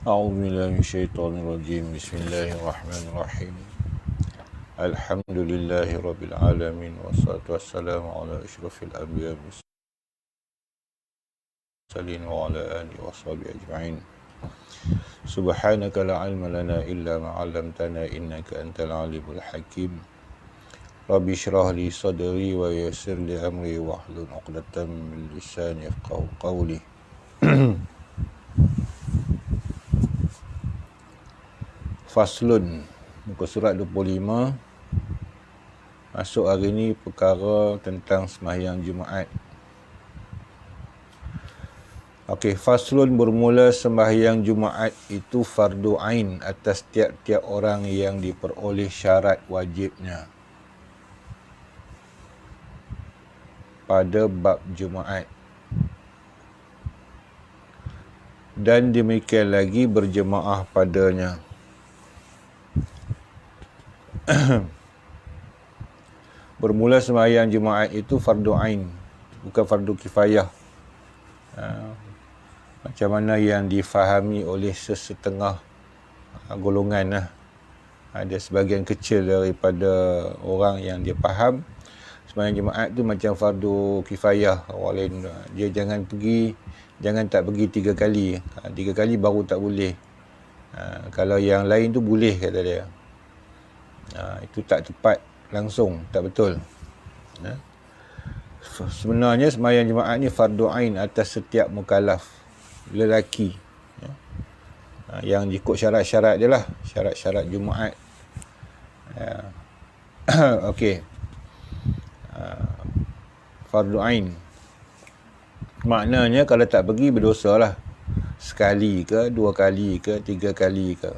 أعوذ بالله من الشيطان الرجيم. بسم الله الرحمن الرحيم. الحمد لله رب العالمين والصلاة والسلام على أشرف الأنبياء والمرسلين وعلى آله وصحبه أجمعين. سبحانك لا علم لنا إلا ما علمتنا إنك أنت العليم الحكيم. رب اشرح لي صدري ويسر لي أمري واحلل عقدة من لساني يفقهوا قولي. Faslun, muka surat 25. Masuk hari ni perkara tentang sembahyang Jumaat. Okey, faslun bermula sembahyang Jumaat itu fardu ain atas tiap-tiap orang yang diperoleh syarat wajibnya pada bab Jumaat. Dan demikian lagi berjemaah padanya. Bermula sembahyang Jumaat itu fardu ain, bukan fardu kifayah. Macam mana yang difahami oleh sesetengah golongan lah. Ada sebahagian kecil daripada orang yang dia faham sembahyang Jumaat tu macam fardu kifayah. Orang lain dia jangan tak pergi 3 kali. 3 kali baru tak boleh. Kalau yang lain tu boleh, kata dia. Itu tak tepat langsung, tak betul. Sebenarnya sembahyang Jumaat ni fardu ain atas setiap mukallaf lelaki, yang ikut syarat-syarat dia lah, syarat-syarat Jumaat. Okey, fardu ain maknanya kalau tak pergi berdosa lah, sekali ke, 2 kali ke, 3 kali ke.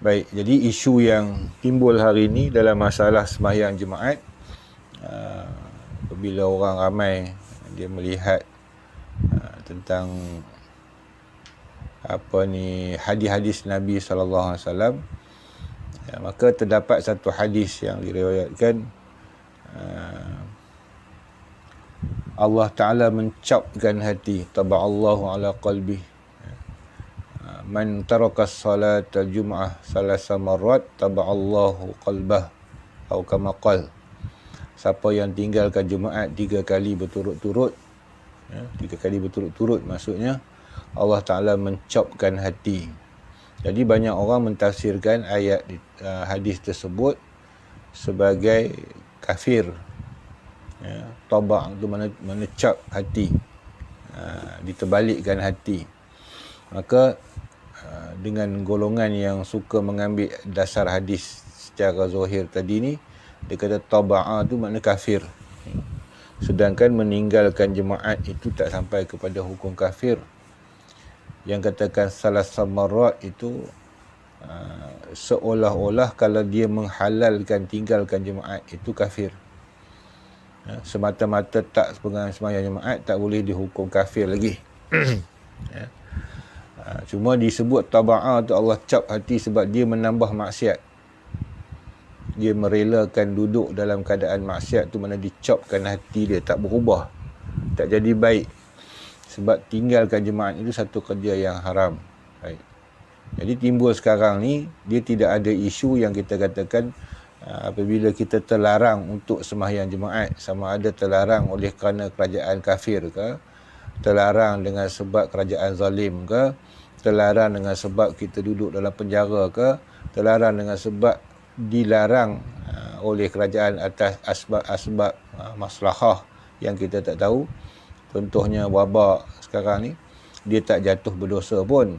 Baik, jadi isu yang timbul hari ini dalam masalah sembahyang Jumaat, apabila orang ramai dia melihat tentang hadis-hadis Nabi SAW, maka terdapat satu hadis yang diriwayatkan Allah Ta'ala mencapkan hati, taba'allahu ala qalbi, man taraka salata jum'ah salasa marrat taba'allahu qalbah, atau kama qal. Siapa yang tinggalkan Jumaat 3 kali berturut-turut, 3 kali berturut-turut maksudnya Allah Ta'ala mencapkan hati. Jadi banyak orang mentafsirkan ayat hadis tersebut sebagai kafir. Taba' itu menecap hati, diterbalikkan hati. Maka dengan golongan yang suka mengambil dasar hadis secara zahir tadi ni, dia kata taba'a tu makna kafir. Sedangkan meninggalkan jemaat itu tak sampai kepada hukum kafir. Yang katakan salah samarat itu seolah-olah kalau dia menghalalkan tinggalkan jemaat itu kafir. Semata-mata tak pegang sembahyang jemaat tak boleh dihukum kafir lagi. Cuma disebut taba'a tu Allah cap hati sebab dia menambah maksiat. Dia merelakan duduk dalam keadaan maksiat tu, mana dicapkan hati dia, tak berubah, tak jadi baik. Sebab tinggalkan jemaat itu satu kerja yang haram. Baik. Jadi timbul sekarang ni, dia tidak ada isu yang kita katakan apabila kita terlarang untuk sembahyang jemaat, sama ada terlarang oleh kerana kerajaan kafir ke, terlarang dengan sebab kerajaan zalim ke, terlarang dengan sebab kita duduk dalam penjara ke, terlarang dengan sebab dilarang oleh kerajaan atas asbab maslahah yang kita tak tahu. Contohnya wabak sekarang ni, dia tak jatuh berdosa pun.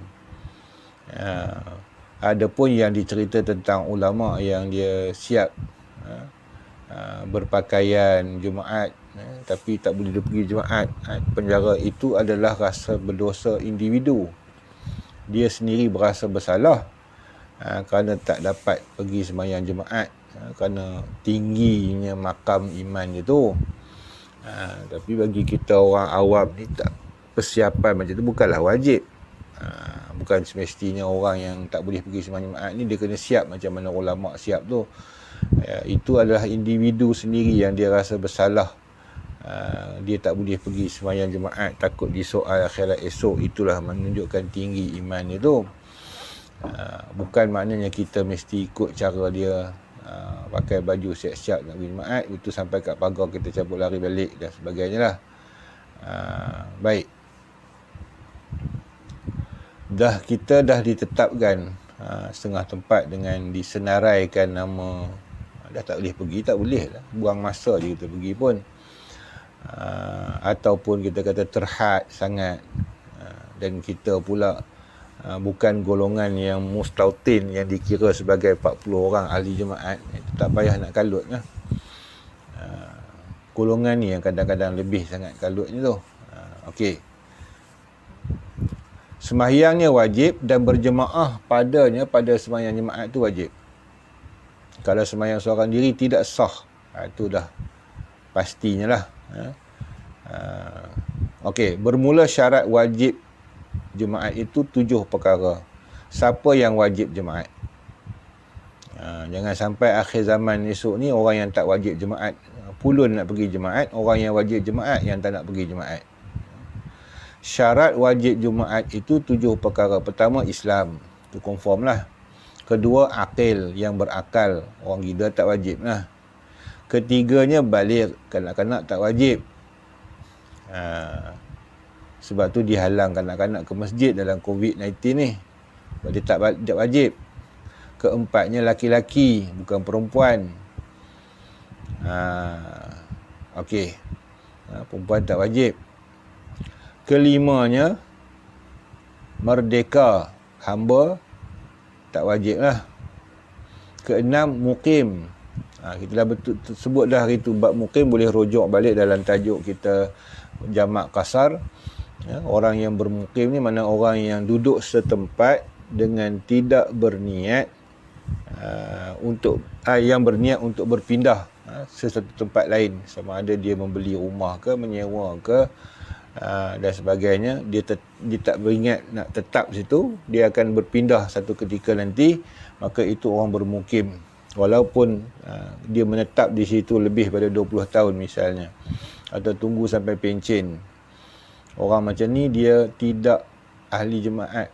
Ada pun yang dicerita tentang ulama yang dia siap berpakaian Jumaat, tapi tak boleh dia pergi Jumaat. Penjara itu adalah rasa berdosa individu. Dia sendiri berasa bersalah kerana tak dapat pergi sembahyang Jumaat, kerana tingginya makam iman dia tu. Tapi bagi kita orang awam ni, tak, persiapan macam tu bukanlah wajib. Bukan semestinya orang yang tak boleh pergi sembahyang Jumaat ni dia kena siap macam mana ulama siap tu. Itu adalah individu sendiri yang dia rasa bersalah dia tak boleh pergi sembahyang jemaat, takut di soal akhirat esok. Itulah menunjukkan tinggi iman dia tu. Bukan maknanya kita mesti ikut cara dia, pakai baju siap-siap nak pergi jemaat, itu sampai kat pagar kita cabut lari balik dan sebagainya lah. Baik, kita dah ditetapkan setengah tempat dengan disenaraikan nama, dah tak boleh pergi, tak boleh lah, buang masa je kita pergi pun. Ataupun kita kata terhad sangat, dan kita pula bukan golongan yang mustautin, yang dikira sebagai 40 orang ahli jemaat, tak payah nak kalut lah. Golongan ni yang kadang-kadang lebih sangat kalutnya tu. Okey, sembahyangnya wajib dan berjemaah padanya, pada sembahyang jemaat tu wajib. Kalau sembahyang seorang diri tidak sah, itu dah pastinya lah. Okey, bermula syarat wajib jemaat itu 7 perkara. Siapa yang wajib jemaat? Jangan sampai akhir zaman esok ni orang yang tak wajib jemaat pulun nak pergi jemaat, orang yang wajib jemaat yang tak nak pergi jemaat. Syarat wajib jemaat itu 7 perkara. Pertama, Islam, itu confirm lah. Kedua, akil, yang berakal, orang gila tak wajib lah. Ketiganya, baligh, kanak-kanak tak wajib. Sebab tu dihalang kanak-kanak ke masjid dalam COVID-19 ni, sebab dia tak wajib. Keempatnya, laki-laki, bukan perempuan. Okey, perempuan tak wajib. Kelimanya, merdeka, hamba tak wajib lah. Keenam, mukim. Kita dah sebut dah hari tu, bab mukim boleh rujuk balik dalam tajuk kita jamak kasar. Orang yang bermukim ni mana orang yang duduk setempat dengan tidak berniat yang berniat untuk berpindah sesuatu tempat lain, sama ada dia membeli rumah ke, menyewa ke, dan sebagainya. Dia tak beringat nak tetap situ, dia akan berpindah satu ketika nanti, maka itu orang bermukim, walaupun dia menetap di situ lebih pada 20 tahun misalnya, atau tunggu sampai pencen. Orang macam ni dia tidak ahli jemaat.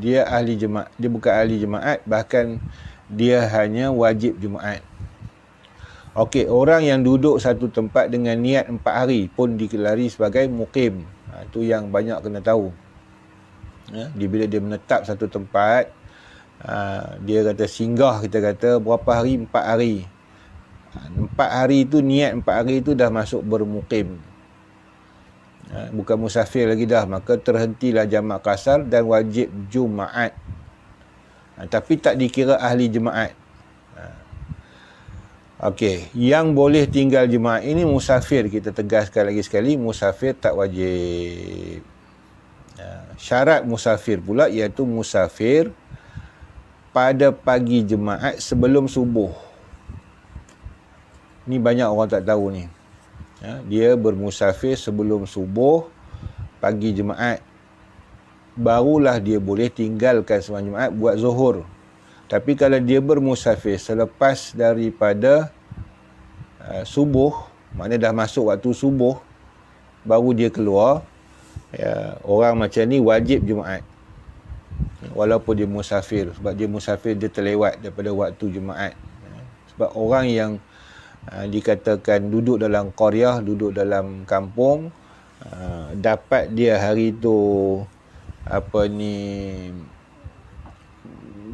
Dia ahli jemaat, dia bukan ahli jemaat, bahkan dia hanya wajib jemaat. Okey, orang yang duduk satu tempat dengan niat 4 hari pun dikelari sebagai mukim. Itu yang banyak kena tahu. Bila dia menetap satu tempat, dia kata singgah, kita kata berapa hari? 4 hari. 4 hari itu, niat 4 hari itu dah masuk bermukim. Bukan musafir lagi dah, maka terhentilah jamak kasar dan wajib Jumaat. Tapi tak dikira ahli jemaat. Okey, yang boleh tinggal jemaat ini musafir. Kita tegaskan lagi sekali, musafir tak wajib. Syarat musafir pula iaitu musafir pada pagi jemaat sebelum subuh. Ni banyak orang tak tahu ni. Dia bermusafir sebelum subuh pagi jemaat, barulah dia boleh tinggalkan sembahyang jemaat buat zuhur. Tapi kalau dia bermusafir selepas daripada subuh, maknanya dah masuk waktu subuh, baru dia keluar, orang macam ni wajib Jumaat. Walaupun dia musafir, sebab dia musafir, dia terlewat daripada waktu Jumaat. Sebab orang yang dikatakan duduk dalam qaryah, duduk dalam kampung, dapat dia hari tu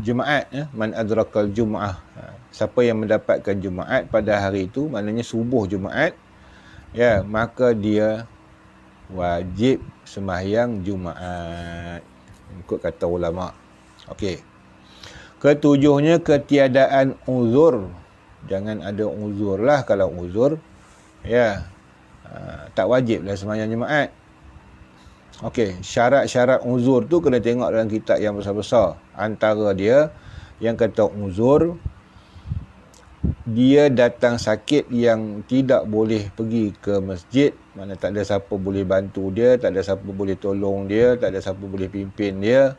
Jumaat, man adrakal Jumaah. Siapa yang mendapatkan Jumaat pada hari itu, maknanya subuh Jumaat, maka dia wajib sembahyang Jumaat, ikut kata ulama. Okey. Ketujuhnya, ketiadaan uzur. Jangan ada uzur lah. Kalau uzur, tak wajib lah sembahyang Jumaat. Okey, syarat-syarat uzur tu kena tengok dalam kitab yang besar-besar. Antara dia, yang kata uzur, dia datang sakit yang tidak boleh pergi ke masjid, mana tak ada siapa boleh bantu dia, tak ada siapa boleh tolong dia, tak ada siapa boleh pimpin dia.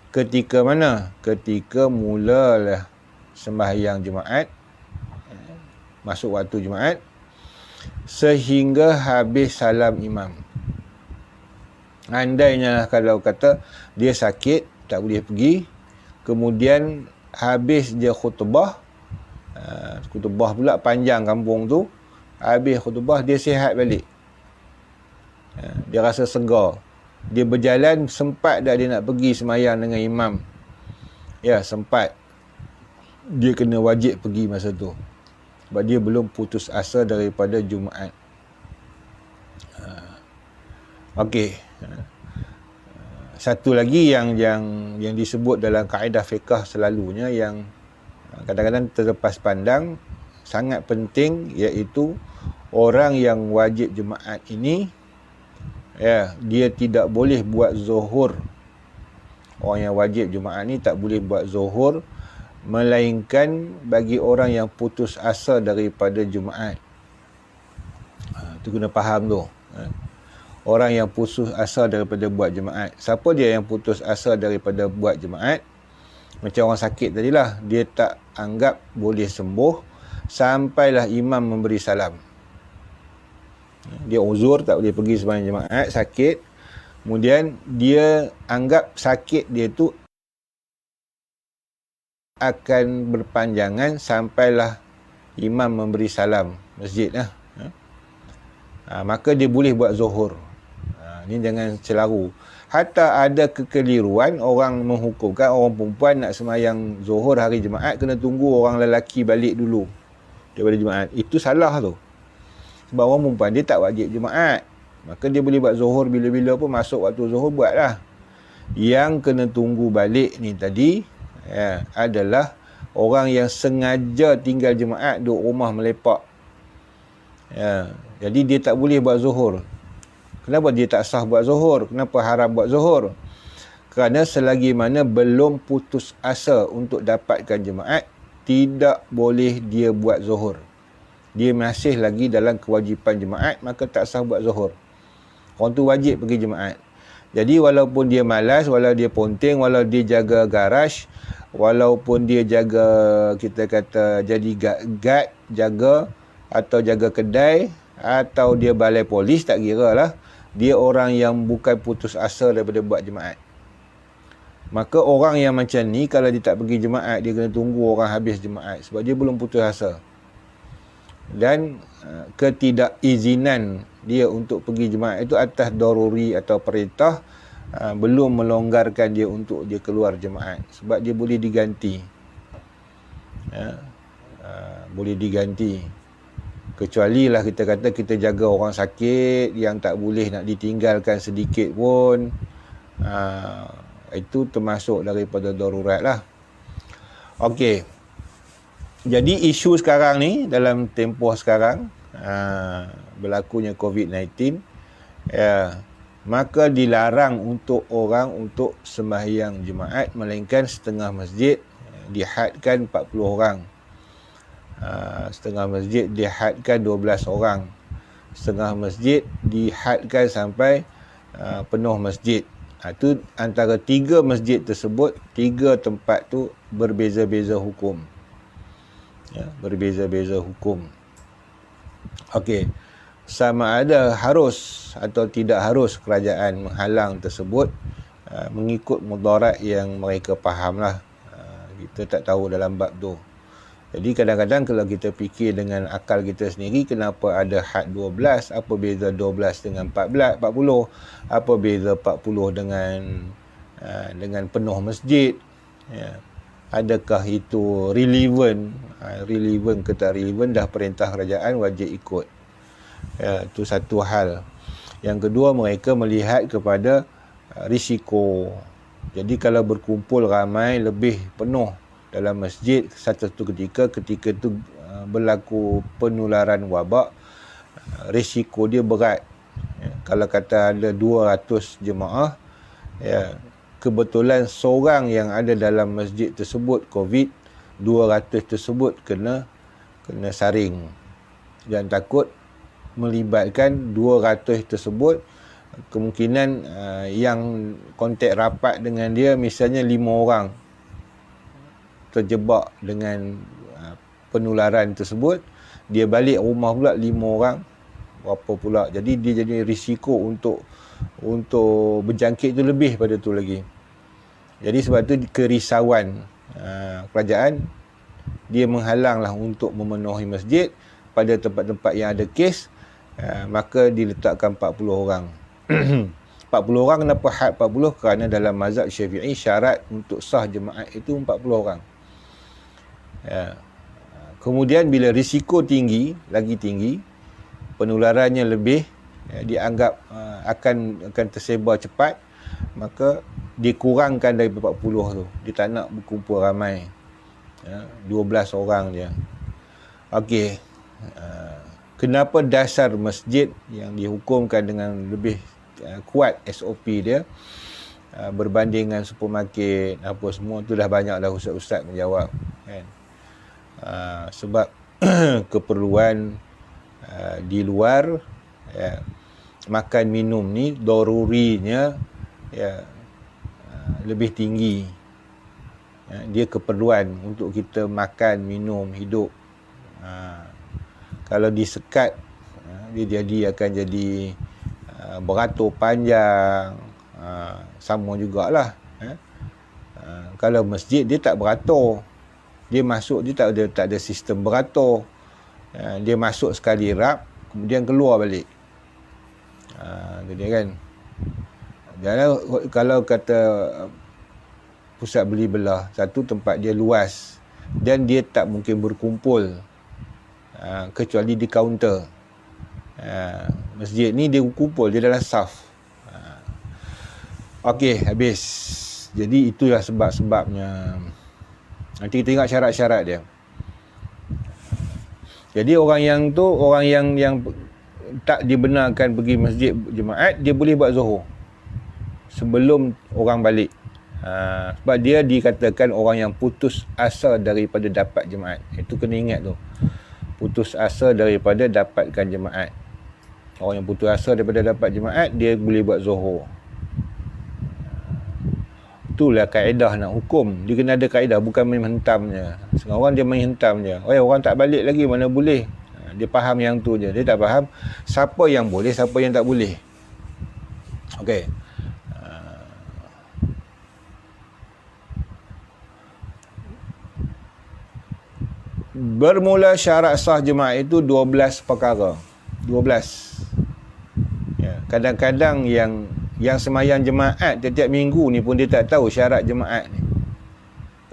Ketika mana? Ketika mulalah sembahyang Jumaat, masuk waktu Jumaat, sehingga habis salam imam. Andainya kalau kata dia sakit, tak boleh pergi, kemudian habis dia khutbah pula panjang kampung tu, habis khutbah dia sihat balik, dia rasa segar, dia berjalan, sempat dah dia nak pergi semayang dengan imam, sempat, dia kena wajib pergi masa tu sebab dia belum putus asa daripada Jumaat. Okey. Satu lagi yang disebut dalam kaedah fiqh selalunya yang kadang-kadang terlepas pandang, sangat penting, iaitu orang yang wajib Jumaat ini, dia tidak boleh buat zuhur. Orang yang wajib Jumaat ni tak boleh buat zuhur, melainkan bagi orang yang putus asa daripada Jumaat. Tu kena faham tu. Orang yang putus asa daripada buat Jumaat. Siapa dia yang putus asa daripada buat Jumaat? Macam orang sakit tadilah, dia tak anggap boleh sembuh sampailah imam memberi salam. Dia uzur, tak boleh pergi sembahyang Jumaat, sakit. Kemudian dia anggap sakit dia tu akan berpanjangan sampailah imam memberi salam masjid lah. Maka dia boleh buat zuhur. Ni jangan celaru. Hatta ada kekeliruan, orang menghukumkan orang perempuan nak semayang zuhur hari Jumaat kena tunggu orang lelaki balik dulu daripada Jumaat. Itu salah tu. Sebab orang perempuan dia tak wajib Jumaat, maka dia boleh buat zuhur bila-bila pun, masuk waktu zuhur buatlah. Yang kena tunggu balik ni tadi adalah orang yang sengaja tinggal Jumaat, duduk rumah melepak. Jadi dia tak boleh buat zuhur. Kenapa dia tak sah buat zuhur? Kenapa haram buat zuhur? Kerana selagi mana belum putus asa untuk dapatkan Jumaat, tidak boleh dia buat zuhur. Dia masih lagi dalam kewajipan Jumaat, maka tak sah buat zuhur. Orang tu wajib pergi Jumaat. Jadi walaupun dia malas, walau dia ponting, walau dia jaga garaj, walaupun dia jaga, kita kata jadi guard, jaga atau jaga kedai, atau dia balai polis, tak kira lah, dia orang yang bukan putus asa daripada buat Jumaat. Maka orang yang macam ni, kalau dia tak pergi Jumaat, dia kena tunggu orang habis Jumaat sebab dia belum putus asa. Dan ketidakizinan dia untuk pergi Jumaat itu atas daruri atau perintah, belum melonggarkan dia untuk dia keluar Jumaat, sebab dia boleh diganti. Boleh diganti. Kecuali lah kita kata kita jaga orang sakit yang tak boleh nak ditinggalkan sedikit pun, itu termasuk daripada darurat lah. Okey. Jadi isu sekarang ni, dalam tempoh sekarang, berlakunya COVID-19, maka dilarang untuk orang untuk sembahyang Jumaat, melainkan setengah masjid dihadkan 40 orang. Setengah masjid dihadkan 12 orang. Setengah masjid dihadkan sampai penuh masjid. Itu antara 3 masjid tersebut, 3 tempat tu berbeza-beza hukum. Berbeza-beza hukum. Okey. Sama ada harus atau tidak harus kerajaan menghalang tersebut, mengikut mudarat yang mereka fahamlah. Kita tak tahu dalam bab tu. Jadi kadang-kadang kalau kita fikir dengan akal kita sendiri, kenapa ada had 12? Apa beza 12 dengan 40? Apa beza 40 dengan penuh masjid? Adakah itu relevan? Relevan ke tak relevan, dah perintah kerajaan wajib ikut. Itu satu hal. Yang kedua, mereka melihat kepada risiko. Jadi kalau berkumpul ramai, lebih penuh dalam masjid satu ketika itu berlaku penularan wabak, risiko dia berat. Kalau kata ada 200 jemaah, kebetulan seorang yang ada dalam masjid tersebut COVID, 200 tersebut kena saring, dan takut melibatkan 200 tersebut. Kemungkinan yang kontak rapat dengan dia, misalnya 5 orang terjebak dengan penularan tersebut, dia balik rumah pula 5 orang berapa pula. Jadi dia jadi risiko untuk berjangkit tu lebih pada tu lagi. Jadi sebab tu kerisauan kerajaan, dia menghalanglah untuk memenuhi masjid pada tempat-tempat yang ada kes, maka diletakkan 40 orang. 40 orang, kenapa had 40? Kerana dalam mazhab Syafi'i syarat untuk sah jemaat itu 40 orang. Kemudian bila risiko tinggi, lagi tinggi, penularannya lebih, dianggap akan tersebar cepat, maka dikurangkan dari 40 tu. Dia tak nak berkumpul ramai. 12 orang je. Okey. Kenapa dasar masjid yang dihukumkan dengan lebih kuat SOP dia berbanding dengan supermarket apa semua tu, dah banyak dah ustaz-ustaz menjawab, kan. Sebab keperluan di luar, makan minum ni darurinya lebih tinggi. Dia keperluan untuk kita makan, minum, hidup. Kalau disekat, dia akan jadi beratur panjang, sama jugalah. Kalau masjid dia tak beratur, dia masuk, dia tak ada sistem beratur. Dia masuk sekali rap, kemudian keluar balik. Jadi kan, kalau kata pusat beli belah, satu tempat dia luas dan dia tak mungkin berkumpul kecuali di kaunter. Masjid ni dia kumpul, dia dalam saf. Okey, habis. Jadi itulah sebab-sebabnya. Nanti kita tengok syarat-syarat dia. Jadi orang yang tak dibenarkan pergi masjid jemaat, dia boleh buat zuhur sebelum orang balik. Sebab dia dikatakan orang yang putus asa daripada dapat jemaat. Itu kena ingat tu. Putus asa daripada dapatkan jemaat. Orang yang putus asa daripada dapat jemaat, dia boleh buat zuhur. Itulah kaedah nak hukum. Dia kena ada kaedah, bukan main hentam je. Setengah orang dia main hentam je. Orang tak balik lagi, mana boleh. Dia faham yang tu je. Dia tak faham siapa yang boleh, siapa yang tak boleh. Okey. Bermula syarat sah jemaat itu 12 perkara. 12. Kadang-kadang yang semayang jemaat tiap-tiap minggu ni pun dia tak tahu syarat jemaat ni.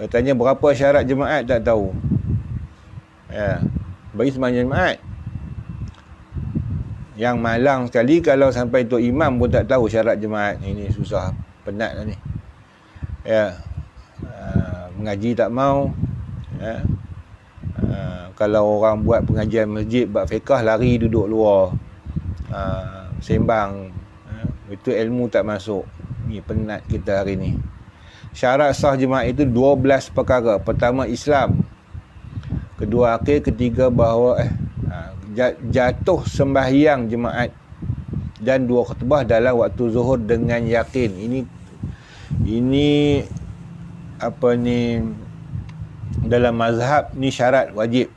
Katanya berapa syarat jemaat tak tahu. Bagi semayang jemaat. Yang malang sekali kalau sampai Tok Imam pun tak tahu syarat jemaat. Ini susah, penat lah ni. Mengaji tak mau. Kalau orang buat pengajian masjid, buat fiqah, lari duduk luar. Sembang. Itu ilmu tak masuk. Ni penat kita hari ni. Syarat sah jemaat itu 12 perkara. Pertama, Islam. Kedua, akil. Ketiga, bahawa jatuh sembahyang jemaat dan 2 khutbah dalam waktu zuhur dengan yakin. Ini apa ni, dalam mazhab ni syarat wajib.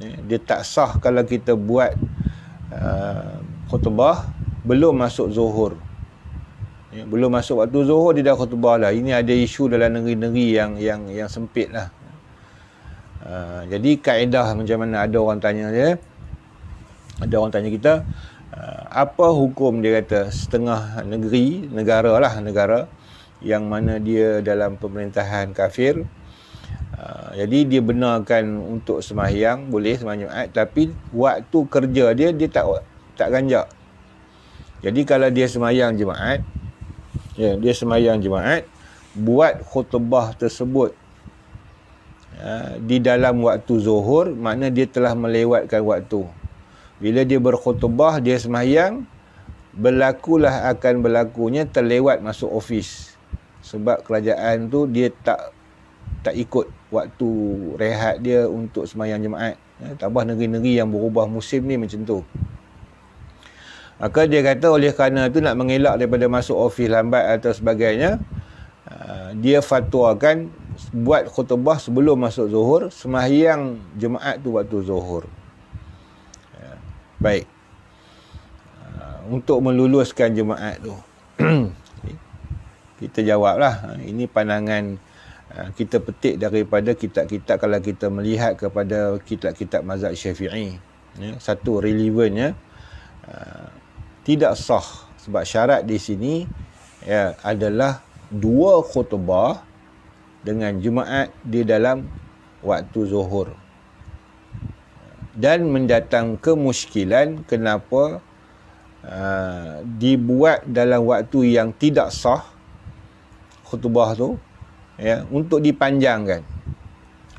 Dia tak sah kalau kita buat khutbah belum masuk zuhur. Belum masuk waktu zuhur dia dah khutbah lah. Ini ada isu dalam negeri-negeri yang sempit lah. Jadi kaedah macam mana, ada orang tanya kita, apa hukum, dia kata setengah negara yang mana dia dalam pemerintahan kafir. Jadi dia benarkan untuk sembahyang, boleh sembahyang Jumaat, tapi waktu kerja dia tak ganjak. Jadi kalau dia sembahyang Jumaat, buat khutbah tersebut di dalam waktu zuhur, makna dia telah melewatkan waktu. Bila dia berkhutbah, dia sembahyang, akan berlakunya terlewat masuk ofis. Sebab kerajaan tu dia tak ikut waktu rehat dia untuk sembahyang jemaat. Tambah negeri-negeri yang berubah musim ni macam tu. Maka dia kata oleh kerana tu, nak mengelak daripada masuk ofis lambat atau sebagainya, dia fatwakan buat khutbah sebelum masuk zuhur, sembahyang jemaat tu waktu zuhur. Baik. untuk meluluskan jemaat tu. Kita jawablah, ini pandangan kita petik daripada kitab-kitab kalau kita melihat kepada kitab-kitab mazhab Syafi'i. Ya, satu relevannya tidak sah sebab syarat di sini ya adalah 2 khutbah dengan jemaat di dalam waktu zuhur. Dan mendatang kemusykilan kenapa dibuat dalam waktu yang tidak sah khutbah tu ya untuk dipanjangkan.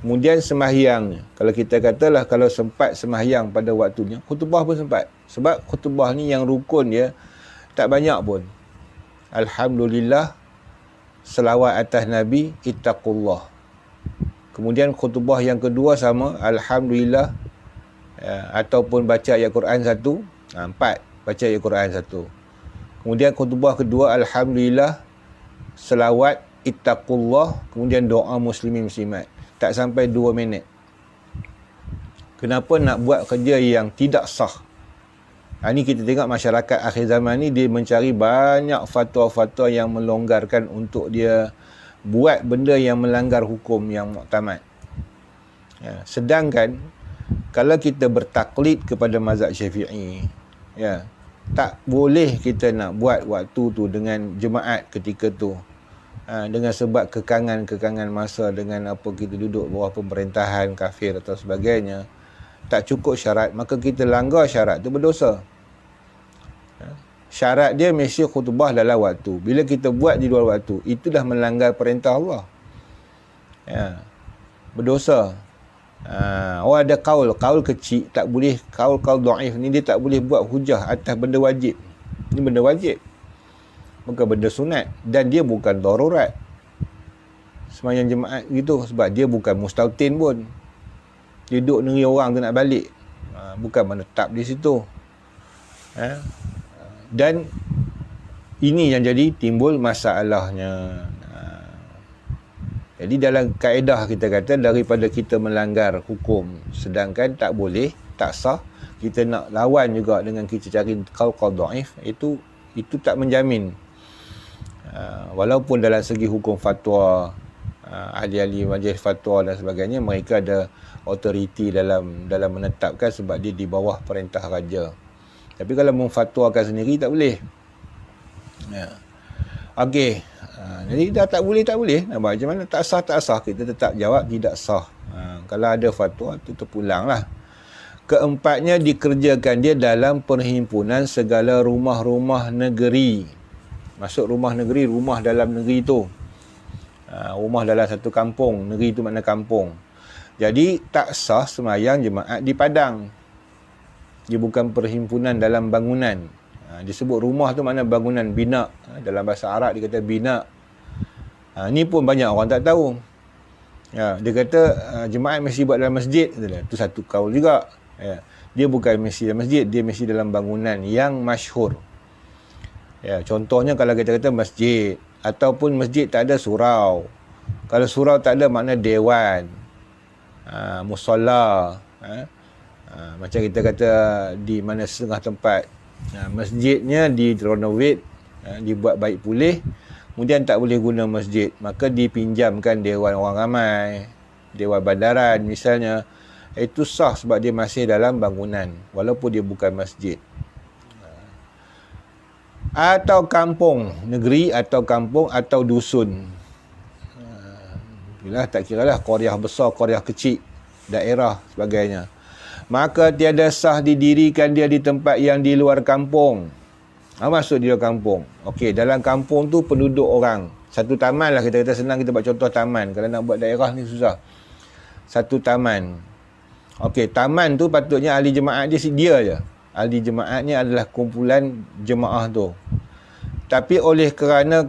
Kemudian sembahyang, kalau kita katalah kalau sempat sembahyang pada waktunya, khutbah pun sempat. Sebab khutbah ni yang rukun dia tak banyak pun. Alhamdulillah, selawat atas Nabi, ittaqullah. Kemudian khutbah yang kedua sama, alhamdulillah, ataupun baca ayat Quran 1, 4, baca ayat Quran 1. Kemudian khutbah kedua, alhamdulillah, selawat, ittaqullah, kemudian doa muslimin muslimat. Tak sampai 2 minit. Kenapa nak buat kerja yang tidak sah? Ini kita tengok masyarakat akhir zaman ni dia mencari banyak fatwa-fatwa yang melonggarkan untuk dia buat benda yang melanggar hukum yang muktamad. Ya, sedangkan kalau kita bertaklid kepada mazhab Syafi'i, ya, tak boleh kita nak buat waktu tu dengan jemaat ketika tu. Dengan sebab kekangan masa, dengan apa kita duduk bawah pemerintahan kafir atau sebagainya, tak cukup syarat, maka kita langgar syarat tu berdosa. Syarat dia mesti khutbah dalam waktu. Bila kita buat di luar waktu, itu dah melanggar perintah Allah. Ya, berdosa. Ada kaul kecil tak boleh, kaul dhaif ni dia tak boleh buat hujah atas benda wajib. Ini benda wajib, bukan benda sunat, dan dia bukan darurat sembahyang jemaat gitu, sebab dia bukan mustautin pun. Dia duduk negeri orang tu nak balik, bukan menetap di situ. Dan ini yang jadi timbul masalahnya. Jadi dalam kaedah kita kata, daripada kita melanggar hukum sedangkan tak boleh, tak sah, kita nak lawan juga dengan kita cari qaul dhaif, itu tak menjamin. Walaupun dalam segi hukum fatwa, ahli-ahli majlis fatwa dan sebagainya, mereka ada autoriti dalam menetapkan sebab dia di bawah perintah raja. Tapi kalau memfatwakan sendiri tak boleh. Ya. Okey. Jadi dah tak boleh. Nak buat macam mana? Tak sah. Kita tetap jawab tidak sah. Kalau ada fatwa tu terpulanglah. Keempatnya, dikerjakan dia dalam perhimpunan segala rumah-rumah negeri. Masuk rumah negeri, rumah dalam negeri tu. Rumah dalam satu kampung. Negeri tu makna kampung. Jadi tak sah sembahyang jemaat di padang. Dia bukan perhimpunan dalam bangunan. Disebut rumah tu makna bangunan, bina. Dalam bahasa Arab dia kata bina. Ni pun banyak orang tak tahu. Dia kata jemaat mesti buat dalam masjid. Itu satu kaul juga. Dia bukan mesti dalam masjid, dia mesti dalam bangunan yang masyhur. Contohnya kalau kita kata masjid, ataupun masjid tak ada surau. Kalau surau tak ada, makna dewan, musalla. Macam kita kata di mana setengah tempat masjidnya direnovate, dibuat baik pulih, kemudian tak boleh guna masjid, maka dipinjamkan dewan orang ramai, dewan bandaran misalnya. Itu sah sebab dia masih dalam bangunan walaupun dia bukan masjid. Atau kampung negeri, atau kampung, atau dusun. Bila tak kiralah qaryah besar, qaryah kecil, daerah sebagainya. Maka tiada sah didirikan dia di tempat yang di luar kampung. Maksud di luar kampung. Okey, dalam kampung tu penduduk orang. Satu taman lah, kita kata senang, kita buat contoh taman. Kalau nak buat daerah ni susah. Satu taman. Okey, taman tu patutnya ahli jemaat dia je. Ahli jemaatnya adalah kumpulan jemaah tu. Tapi oleh kerana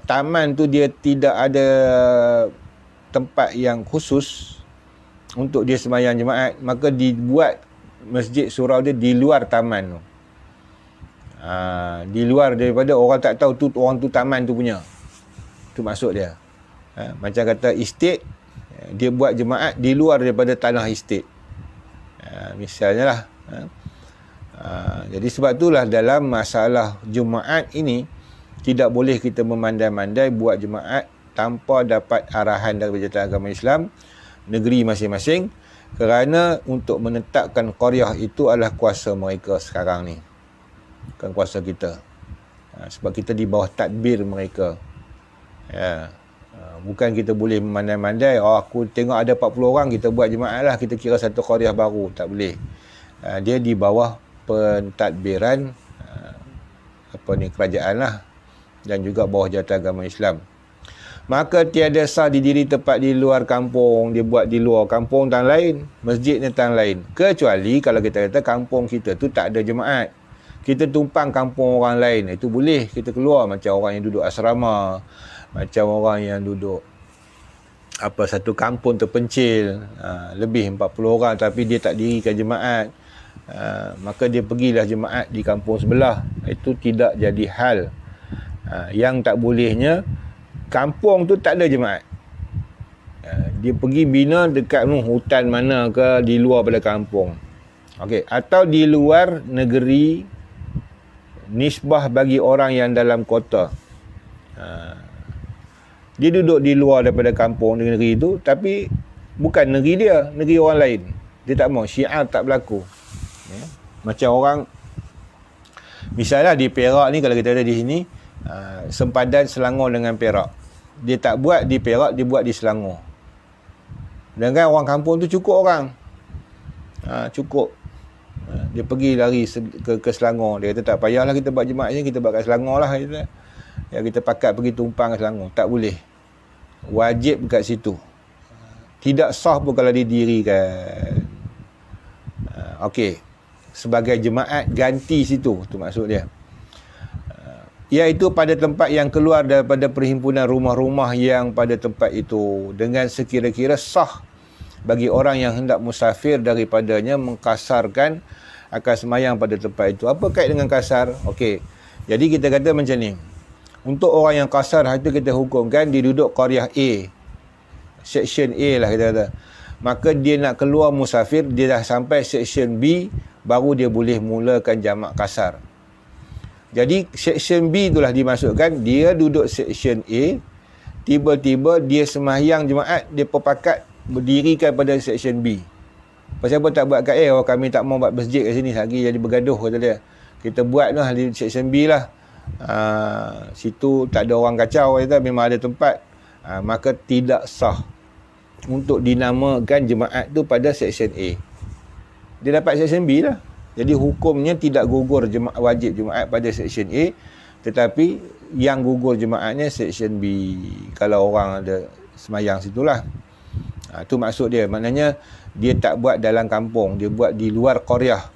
taman tu dia tidak ada tempat yang khusus untuk dia sembahyang jemaat, maka dibuat masjid surau dia di luar taman tu. Di luar daripada orang tak tahu tu orang tu taman tu punya. Tu maksud dia. Macam kata estate, dia buat jemaat di luar daripada tanah estate. Misalnya lah. Jadi sebab itulah dalam masalah Jumaat ini, tidak boleh kita memandai-mandai buat Jumaat tanpa dapat arahan daripada Jabatan Agama Islam negeri masing-masing, kerana untuk menetapkan qaryah itu adalah kuasa mereka sekarang ni, bukan kuasa kita. Sebab kita di bawah tadbir mereka. Ya. Bukan kita boleh memandai-mandai, aku tengok ada 40 orang, kita buat Jumaat lah, kita kira satu qaryah baru. Tak boleh. Dia di bawah pentadbiran kerajaan lah, dan juga bawah Jabatan Agama Islam. Maka tiada sah didiri tempat di luar kampung, dia buat di luar kampung tan lain, masjidnya tan lain. Kecuali kalau kita kata kampung kita tu tak ada Jumaat, kita tumpang kampung orang lain, itu boleh kita keluar, macam orang yang duduk asrama, macam orang yang duduk satu kampung terpencil, lebih 40 orang tapi dia tak dirikan Jumaat, maka dia pergilah Jumaat di kampung sebelah. Itu tidak jadi hal. Yang tak bolehnya, kampung tu tak ada Jumaat, dia pergi bina dekat hutan mana ke, di luar pada kampung, okey, atau di luar negeri, nisbah bagi orang yang dalam kota. Dia duduk di luar daripada kampung negeri itu, tapi bukan negeri dia, negeri orang lain. Dia tak mau, syiar tak berlaku. Macam orang, misalnya di Perak ni, kalau kita ada di sini, sempadan Selangor dengan Perak, dia tak buat di Perak, dia buat di Selangor. Dan kan orang kampung tu cukup orang, cukup. Dia pergi lari ke Selangor. Dia kata tak payahlah kita buat Jumaat ni, kita buat kat Selangor lah. Kita pakat pergi tumpang ke Selangor. Tak boleh. Wajib kat situ. Tidak sah pun kalau didirikan. Okey. Sebagai jemaat ganti situ. Tu maksud dia. Iaitu pada tempat yang keluar daripada perhimpunan rumah-rumah yang pada tempat itu, dengan sekira-kira sah bagi orang yang hendak musafir daripadanya mengkasarkan akan semayang pada tempat itu. Apa kait dengan kasar? Okey. Jadi kita kata macam ni. Untuk orang yang kasar, itu kita hukumkan dia duduk qaryah A, section A lah kita kata. Maka dia nak keluar musafir, dia dah sampai section B, baru dia boleh mulakan jamak kasar. Jadi section B itulah dimasukkan, dia duduk section A, tiba-tiba dia semahyang Jumaat, dia perpakat berdirikan pada section B. Pasal apa tak buat kat A? Kami tak mau buat masjid kat sini lagi, jadi bergaduh, kata dia. Kita buat lah di section B lah. Situ tak ada orang kacau, kata, memang ada tempat. Maka tidak sah untuk dinamakan Jumaat tu pada section A. Dia dapat section B lah. Jadi hukumnya tidak gugur wajib Jumaat pada section A, tetapi yang gugur Jumaatnya section B, kalau orang ada semayang situlah. Itu maksud dia. Maknanya dia tak buat dalam kampung, dia buat di luar qaryah.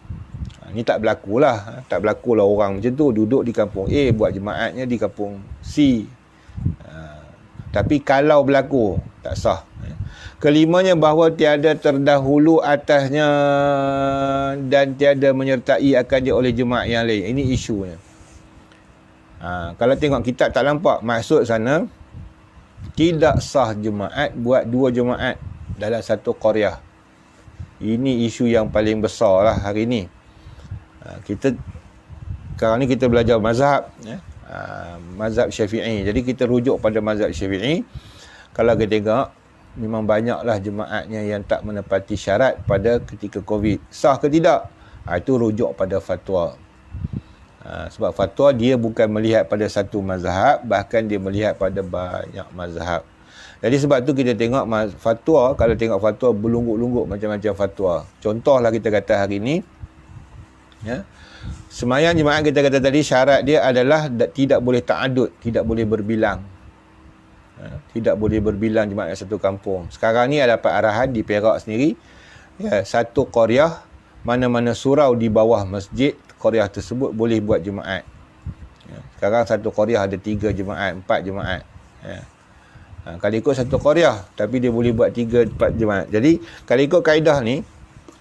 Ini tak berlakulah. Tak berlakulah orang macam tu duduk di kampung A, buat Jumaatnya di kampung C. Tapi kalau berlaku, tak sah. Kelimanya, bahawa tiada terdahulu atasnya dan tiada menyertai akan dia oleh jemaah yang lain. Ini isunya. Kalau tengok kitab tak nampak maksud sana, tidak sah Jumaat buat dua Jumaat dalam satu qaryah. Ini isu yang paling besar lah hari ni. Sekarang ni kita belajar mazhab, mazhab Syafi'i. Jadi kita rujuk pada mazhab Syafi'i. Kalau kita tengok, memang banyaklah jemaatnya yang tak menepati syarat pada ketika Covid. Sah ke tidak? Itu rujuk pada fatwa. Sebab fatwa dia bukan melihat pada satu mazhab, bahkan dia melihat pada banyak mazhab. Jadi sebab tu kita tengok fatwa, kalau tengok fatwa berlungguk-lungguk macam-macam fatwa. Contohlah kita kata hari ni, semayang jemaat kita kata tadi, syarat dia adalah tidak boleh ta'adud, tidak boleh berbilang. Tidak boleh berbilang jemaat satu kampung. Sekarang ni ada dapat arahan di Perak sendiri, satu qaryah, mana-mana surau di bawah masjid qaryah tersebut boleh buat jemaat. Sekarang satu qaryah ada 3 jemaat, 4 jemaat. Kalau ikut satu qaryah, tapi dia boleh buat 3-4 jemaat. Jadi kalau ikut kaedah ni,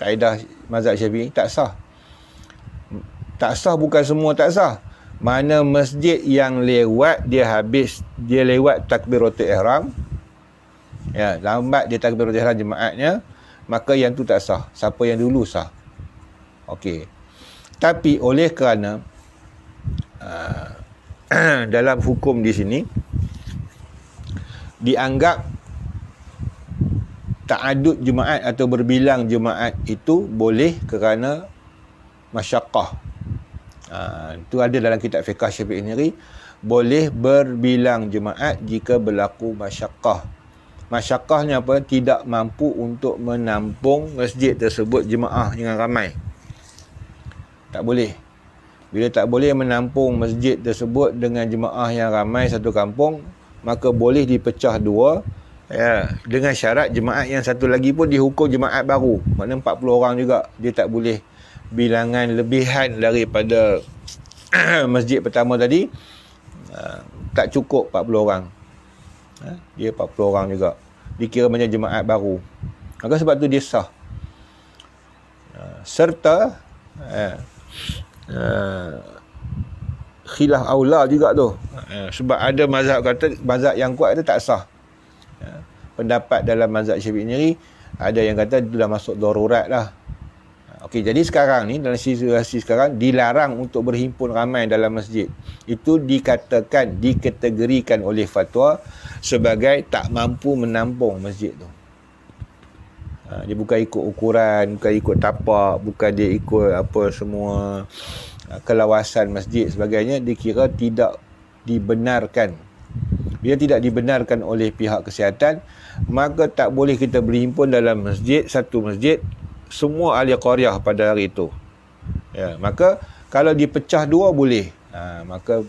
kaedah mazhab Syafi'i, tak sah. Tak sah bukan semua tak sah. Mana masjid yang lewat, dia lewat takbiratul ihram, lambat dia takbiratul ihram jemaatnya, maka yang tu tak sah. Siapa yang dulu sah. Okey. Tapi oleh kerana dalam hukum di sini dianggap ta'adud Jumaat atau berbilang Jumaat itu boleh kerana masyaqqah. Itu ada dalam kitab fiqh Syafi'i sendiri, boleh berbilang Jumaat jika berlaku masyaqqah. Masyaqqahnya apa? Tidak mampu untuk menampung masjid tersebut jemaah yang ramai. Tak boleh. Bila tak boleh menampung masjid tersebut dengan jemaah yang ramai satu kampung, maka boleh dipecah dua, ya, dengan syarat jemaat yang satu lagi pun dihukum jemaat baru. Maknanya 40 orang juga. Dia tak boleh bilangan lebihan daripada masjid pertama tadi. Tak cukup 40 orang. Dia 40 orang juga. Dikira macam jemaat baru. Maka sebab tu dia sah. Serta khilaf aula juga tu. Sebab ada mazhab kata, mazhab yang kuat tu tak sah. Pendapat dalam mazhab Syafi'i sendiri, ada yang kata itu dah masuk darurat lah. Okey, jadi sekarang ni dalam situasi sekarang dilarang untuk berhimpun ramai dalam masjid. Itu dikatakan, dikategorikan oleh fatwa sebagai tak mampu menampung masjid tu. Dia bukan ikut ukuran, bukan ikut tapak, bukan dia ikut apa semua kelawasan masjid sebagainya, dikira tidak dibenarkan. Bila tidak dibenarkan oleh pihak kesihatan, maka tak boleh kita berhimpun dalam masjid, satu masjid, semua ahli qaryah pada hari itu. Ya, maka kalau dipecah dua boleh. Maka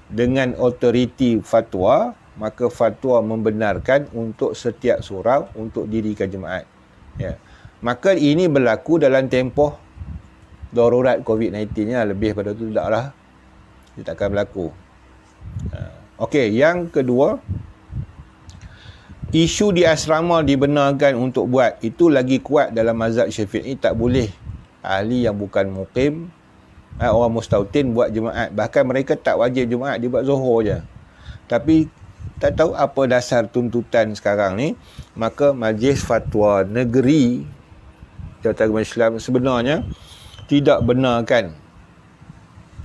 dengan otoriti fatwa, maka fatwa membenarkan untuk setiap surau untuk dirikan jemaat. Ya. Maka ini berlaku dalam tempoh darurat COVID-19 nya, lebih pada tu taklah. Dia takkan berlaku. Okey, yang kedua, isu di asrama dibenarkan untuk buat, itu lagi kuat dalam mazhab Syafi'i. Tak boleh ahli yang bukan muqim, orang mustautin buat jemaat. Bahkan mereka tak wajib jemaat, dia buat zuhur je. Tapi tak tahu apa dasar tuntutan sekarang ni, maka Majlis Fatwa Negeri Jabatan Agama Islam sebenarnya tidak benarkan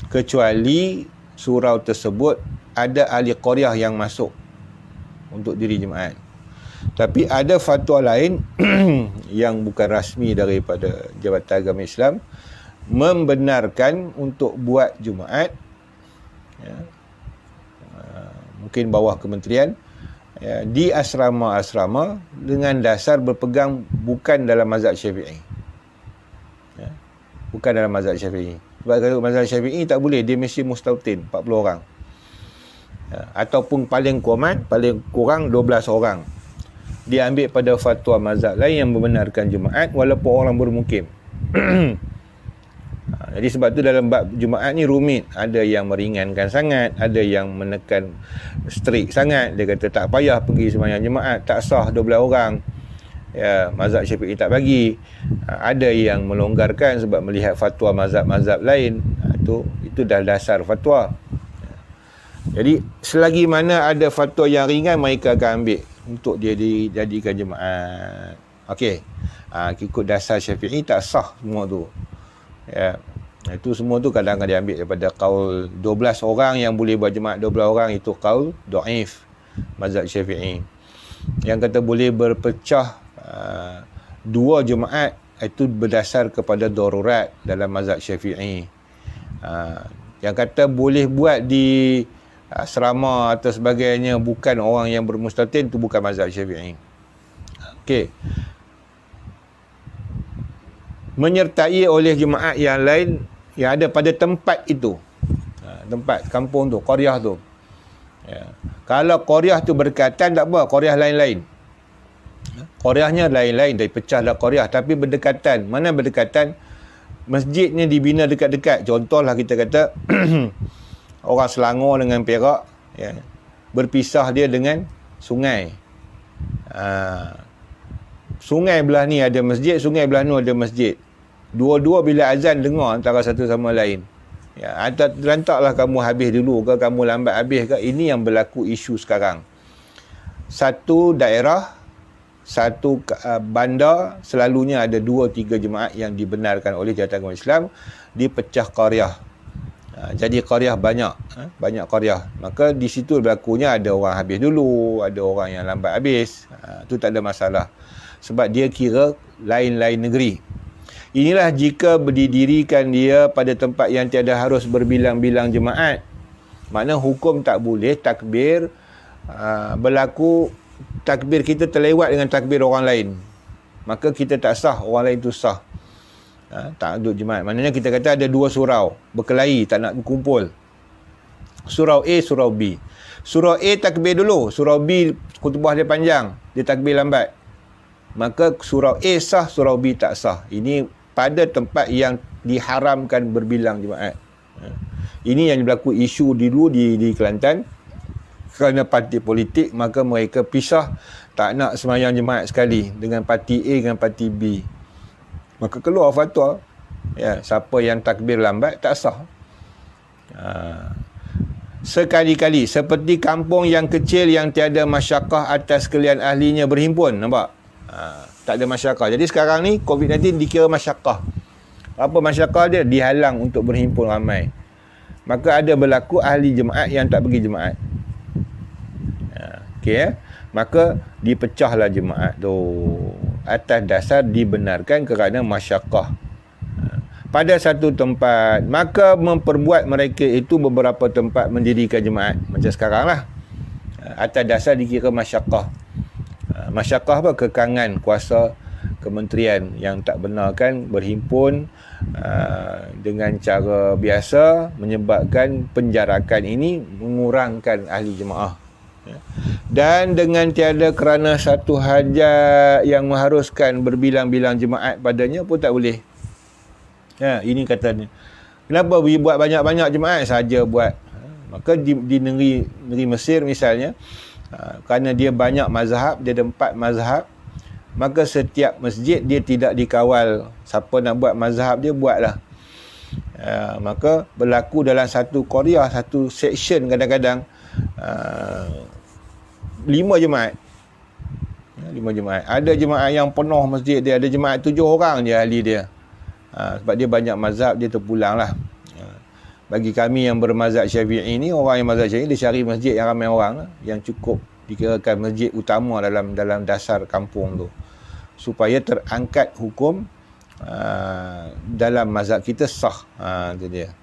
kecuali surau tersebut ada ahli qaryah yang masuk untuk diri jemaat. Tapi ada fatwa lain yang bukan rasmi daripada Jabatan Agama Islam membenarkan untuk buat Jumaat, ya, mungkin bawah kementerian, ya, di asrama-asrama dengan dasar berpegang bukan dalam mazhab Syafi'i. Ya, bukan dalam mazhab Syafi'i. Sebab kalau mazhab Syafi'i tak boleh, dia mesti mustautin 40 orang. Ya, ataupun paling kurang 12 orang. Dia ambil pada fatwa mazhab lain yang membenarkan Jumaat walaupun orang bermukim. Jadi sebab tu dalam bab Jumaat ni rumit. Ada yang meringankan sangat, ada yang menekan strict sangat. Dia kata tak payah pergi sembahyang Jumaat, tak sah 12 orang. Ya, mazhab Syafi'i tak bagi. Ada yang melonggarkan sebab melihat fatwa mazhab-mazhab lain. Itu dah dasar fatwa. Jadi selagi mana ada fatwa yang ringan, mereka akan ambil untuk dia dijadikan jemaat. Okey. Ikut dasar Syafi'i tak sah semua tu. Ya. Itu semua tu kadang-kadang diambil daripada qaul 12 orang yang boleh buat jemaat 12 orang, itu qaul dhaif mazhab Syafi'i. Yang kata boleh berpecah dua jemaat, itu berdasar kepada darurat dalam mazhab Syafi'i. Yang kata boleh buat di asrama atau sebagainya bukan orang yang bermustatin, itu bukan mazhab Syafi'i. Okey. Menyertai oleh jemaat yang lain yang ada pada tempat itu. Tempat kampung tu, qaryah tu. Ya. Kalau qaryah tu berdekatan tak apa, qaryah lain-lain. Qaryahnya lain-lain, dah pecah dah qaryah, tapi berdekatan. Mana berdekatan? Masjidnya dibina dekat-dekat. Contohlah kita kata orang Selangor dengan Perak, ya, berpisah dia dengan sungai. Sungai belah ni ada masjid, sungai belah ni ada masjid. Dua-dua bila azan dengar antara satu sama lain. Ya, lantaklah kamu habis dulu ke, kamu lambat habis ke. Ini yang berlaku isu sekarang. Satu daerah, satu bandar, selalunya ada 2-3 jemaat yang dibenarkan oleh Jabatan Agama Islam. dipecah qaryah. Jadi qaryah banyak qaryah. Maka di situ berlakunya ada orang habis dulu, ada orang yang lambat habis. Tu tak ada masalah. Sebab dia kira lain-lain negeri. Inilah jika berdirikan dia pada tempat yang tiada harus berbilang-bilang jemaat. Makna hukum tak boleh takbir berlaku takbir kita terlewat dengan takbir orang lain. Maka kita tak sah, orang lain tu sah. Tak duduk jemaat. Maknanya kita kata ada dua surau berkelahi, tak nak berkumpul. Surau A, surau B. Surau A takbir dulu, surau B khutbah dia panjang, dia takbir lambat. Maka surau A sah, surau B tak sah. Ini pada tempat yang diharamkan berbilang jemaat. Ini yang berlaku isu dulu di Kelantan. Kerana parti politik, maka mereka pisah, tak nak sembahyang jemaat sekali dengan parti A dengan parti B. Maka keluar fatwa, siapa yang takbir lambat tak sah. Sekali-kali seperti kampung yang kecil yang tiada masyarakat atas sekalian ahlinya berhimpun. Nampak? Tak ada masyarakat. Jadi sekarang ni COVID-19 dikira masyarakat. Apa masyarakat dia? Dihalang untuk berhimpun ramai. Maka ada berlaku ahli jemaat yang tak pergi jemaat. Okey, maka dipecahlah jemaat tu atas dasar dibenarkan kerana masyarakat pada satu tempat. Maka memperbuat mereka itu beberapa tempat mendirikan jemaat. Macam sekarang lah. Atas dasar dikira masyarakat. Masyarakat apa? Kekangan kuasa kementerian yang tak benarkan berhimpun dengan cara biasa, menyebabkan penjarakan ini mengurangkan ahli jemaah. Dan dengan tiada kerana satu hajat yang mengharuskan berbilang-bilang jemaat padanya pun tak boleh. Ini katanya. Kenapa buat banyak-banyak jemaat saja buat? Maka di negeri Mesir misalnya, kerana dia banyak mazhab, dia ada 4 mazhab, maka setiap masjid dia tidak dikawal. Siapa nak buat mazhab dia, buatlah. Maka berlaku dalam satu qaryah, satu section kadang-kadang 5 jemaat. 5 jemaat. Ada jemaat yang penuh masjid dia, ada jemaat 7 orang je ahli dia. Sebab dia banyak mazhab, dia terpulang lah. Bagi kami yang bermazhab Syafi'i ni, orang yang mazhab Syafi'i dia cari masjid yang ramai orang, yang cukup dikirakan masjid utama dalam dasar kampung tu, supaya terangkat hukum dalam mazhab kita sah. Itu dia.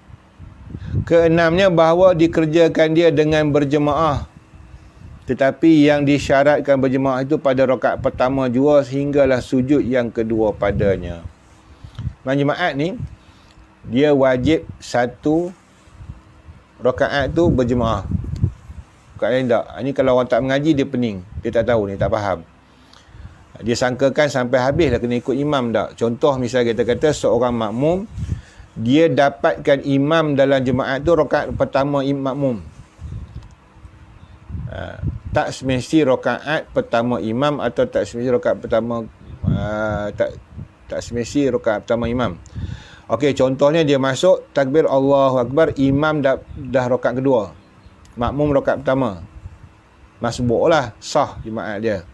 Keenamnya, bahawa dikerjakan dia dengan berjemaah, tetapi yang disyaratkan berjemaah itu pada rakaat pertama jua sehinggalah sujud yang kedua padanya. Jemaat ni dia wajib satu rakaat tu berjemaah. Rakaat lain tak. Ini kalau orang tak mengaji dia pening, dia tak tahu ni, tak faham. Dia sangkakan sampai habis dah kena ikut imam tak. Contoh misalnya kita kata seorang makmum, dia dapatkan imam dalam jemaat tu rakaat pertama makmum. Tak semesti rakaat pertama imam atau tak semesti rakaat pertama tak semesti rakaat pertama imam. Okey, contohnya dia masuk takbir Allahu Akbar, imam dah rakaat kedua, makmum rakaat pertama, masbuk lah, sah jemaat dia.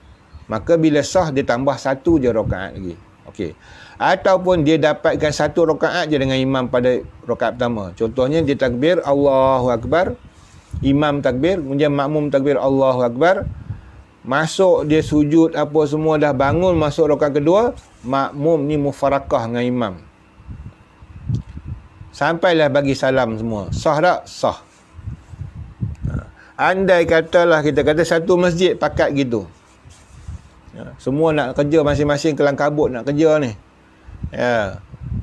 Maka bila sah, dia tambah satu je rakaat lagi. Okey. Ataupun dia dapatkan satu rakaat je dengan imam pada rakaat pertama. Contohnya dia takbir Allahu Akbar, imam takbir, kemudian makmum takbir Allahu Akbar, masuk dia sujud apa semua, dah bangun masuk rakaat kedua, makmum ni mufarakah dengan imam. Sampailah bagi salam semua. Sah tak? Sah. Andai katalah kita kata satu masjid pakat gitu. Semua nak kerja masing-masing kelang kabut nak kerja ni.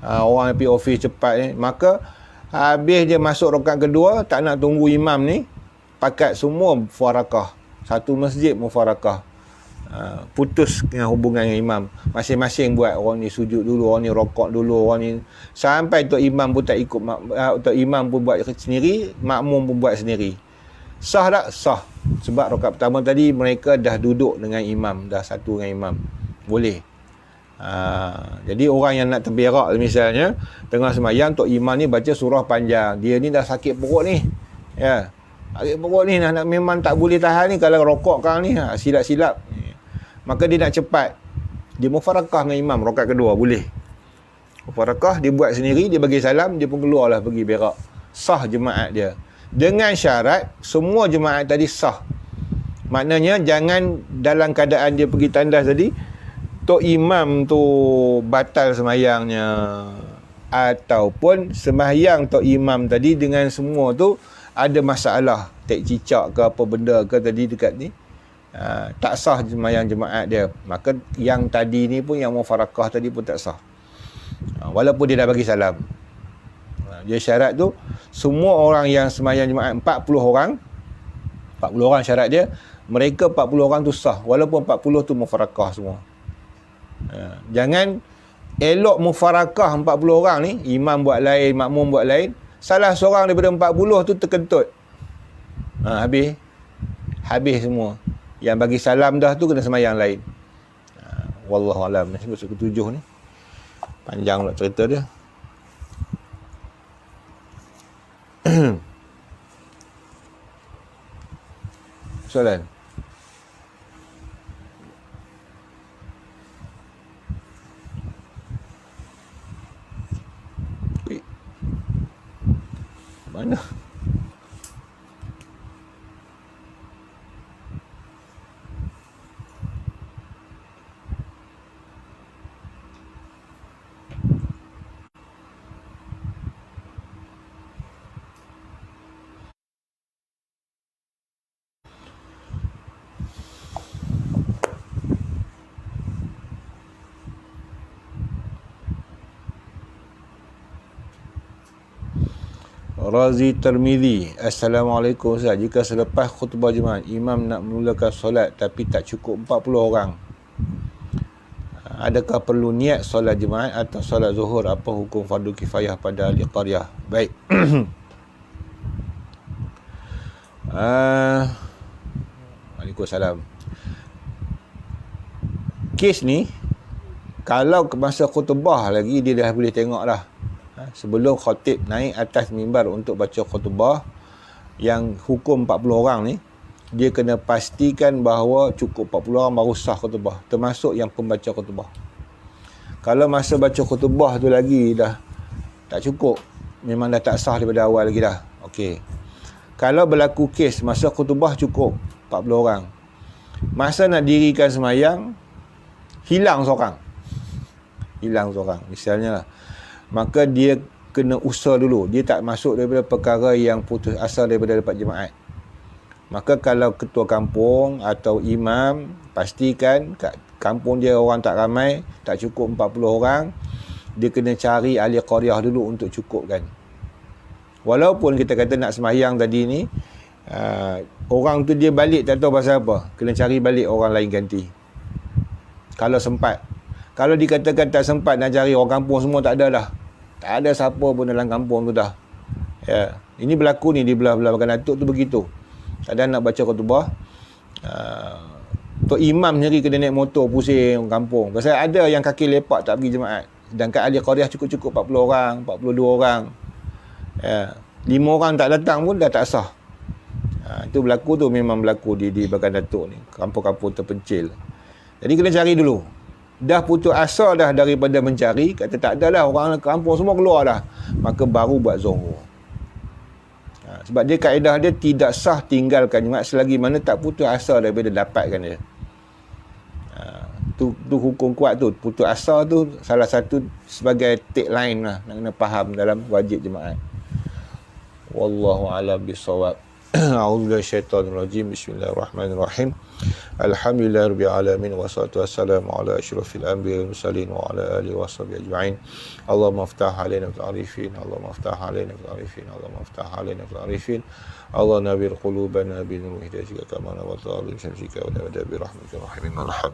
Orang pergi office cepat ni. Maka habis dia masuk rakaat kedua, tak nak tunggu imam ni, pakat semua mufarakah. Satu masjid mufarakah. Putus dengan hubungan dengan imam. Masing-masing buat. Orang ni sujud dulu, orang ni rokok dulu, orang ni sampai tok imam pun tak ikut, tok imam pun buat sendiri, makmum pun buat sendiri. Sah tak? Sah. Sebab rakaat pertama tadi mereka dah duduk dengan imam, dah satu dengan imam. Boleh. Jadi orang yang nak terberak misalnya tengah sembahyang, tok imam ni baca surah panjang, dia ni dah sakit perut ni. Sakit perut ni nak memang tak boleh tahan ni, kalau rokok kang ni silap-silap. Maka dia nak cepat, dia mufarakah dengan imam rakaat kedua, boleh. Mufarakah dia buat sendiri, dia bagi salam, dia pun keluarlah pergi berak. Sah jemaat dia. Dengan syarat semua jemaat tadi sah. Maknanya jangan dalam keadaan dia pergi tandas tadi, tok imam tu batal semayangnya, ataupun sembahyang tok imam tadi dengan semua tu ada masalah, tek cicak ke apa benda ke tadi dekat ni, tak sah sembahyang jemaat dia. Maka yang tadi ni pun, yang mufarakah tadi pun tak sah, walaupun dia dah bagi salam. Dia syarat tu semua orang yang sembahyang jemaat 40 orang syarat dia, mereka 40 orang tu sah, walaupun 40 tu mufarakah semua. Jangan elok mufarakah 40 orang ni, imam buat lain, makmum buat lain, salah seorang daripada 40 tu terkentut, habis semua. Yang bagi salam dah tu kena sembahyang lain. Wallahualam. Ni sebut ke-7 ni panjang pula cerita dia. Soalan. Mana? Razi Tirmizi. Assalamualaikum Ustaz. Jika selepas khutbah Jumaat imam nak memulakan solat tapi tak cukup 40 orang, adakah perlu niat solat Jumaat atau solat Zuhur? Apa hukum fardu kifayah pada ahli qaryah? Baik. Waalaikumsalam. Kes ni kalau masa khutbah lagi dia dah boleh tengok dah. Sebelum khatib naik atas mimbar untuk baca khutbah, yang hukum 40 orang ni, dia kena pastikan bahawa cukup 40 orang baru sah khutbah, termasuk yang pembaca khutbah. Kalau masa baca khutbah tu lagi dah tak cukup, memang dah tak sah daripada awal lagi dah. Okey. Kalau berlaku kes masa khutbah cukup 40 orang, masa nak dirikan semayang hilang seorang, misalnya lah, maka dia kena usah dulu. Dia tak masuk daripada perkara yang putus asa daripada dapat jemaat. Maka kalau ketua kampung atau imam pastikan kat kampung dia orang tak ramai, tak cukup 40 orang, dia kena cari ahli qaryah dulu untuk cukupkan. Walaupun kita kata nak sembahyang tadi ni, orang tu dia balik tak tahu pasal apa, kena cari balik orang lain ganti kalau sempat. Kalau dikatakan tak sempat nak cari, orang kampung semua tak ada dah, tak ada siapa pun dalam kampung tu dah. Ya, ini berlaku ni di belah-belah Bagan Datuk tu begitu. Kadang nak baca khutbah, Tok Imam sendiri kena naik motor pusing kampung. Pasal ada yang kaki lepak tak pergi jemaat. Sedangkan ahli qaryah cukup-cukup 40 orang, 42 orang. Ya, 5 orang tak datang pun dah tak sah. Itu berlaku tu, memang berlaku di Bagan Datuk ni, kampung-kampung terpencil. Jadi kena cari dulu. Dah putus asa dah daripada mencari, kata tak adalah, orang kampung semua keluar dah, maka baru buat zuhur. Sebab dia kaedah dia tidak sah tinggalkan jemaat selagi mana tak putus asa daripada dapatkan dia. Tu hukum kuat tu. Putus asa tu salah satu sebagai tagline lah, nak kena faham dalam wajib jemaat. Wallahu a'lam bissawab. A'udzubillahi minasyaitonir rajim. Bismillahirrahmanirrahim. Alhamdulillahirabbil alamin wassalatu wassalamu ala asyrafil anbiya'i wal mursalin wa ala alihi washabihi ajma'in. Allahumma iftah 'alaina bil arifin, Allahumma iftah 'alaina bil arifin, Allahumma iftah 'alaina bil arifin. Allah nawwir qulubana bi nur hidayatika kama nawwarta 'ala syamsika wa bi rahmatika rahimin arham.